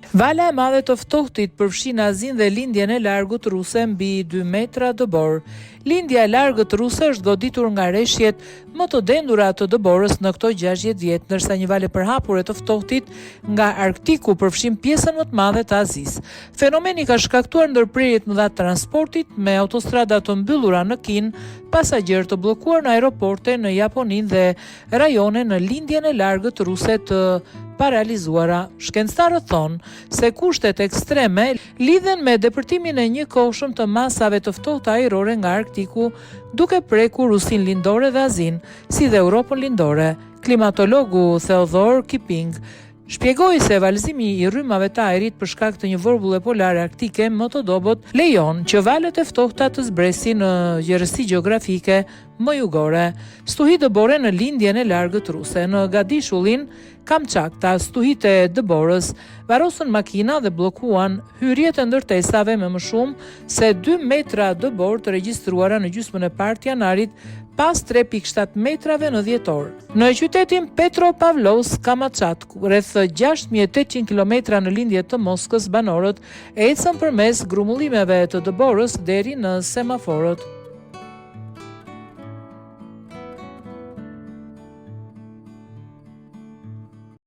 Vala e madhe të ftohtit përfshin Azin dhe lindjen e largut ruse mbi 2 metra dëbor. Lindja e largët ruse është goditur nga reshjet më të dendura të dëborës në këto 60 vjet, ndërsa një valë e përhapur e të ftohtit nga Arktiku përfshin pjesën më të madhe të Azis. Fenomeni ka shkaktuar ndërprerje të mëdha të transportit me autostrada të mbyllura në Kinë, pasagjerë të bllokuar në aeroporte në Japoni dhe rajone në lindjen e largët ruse të paralizuara. Shkencëtarët thonë se kushtet ekstreme lidhen me depërtimin e njëkohshëm të masave të ftohta ajrore nga Arktiku, duke prekur Rusin lindore dhe Azin, si dhe Europën lindore. Klimatologu Theodore Kipping shpjegoi se valëzimi i rrymave të ajrit për shkak të një vorbulle polare arktike më të dobët lejon që valët e ftohta të zbresin në gjerësi gjeografike më jugore. Stuhi dëbore në lindjen e largët ruse. Në Gadishullin, Kamçatka, stuhit e dëborës varrosën makina dhe bllokuan hyrjet e ndërtesave me më shumë se 2 metra dëbor të regjistruara në gjysmën e parë të janarit, pas 3.7 metrave në dhjetor. Në qytetin Petropavlovsk-Kamçatku, rreth 6800 km në lindje të Moskës, banorët ecën përmes grumbullimeve të dëborës deri në semaforët.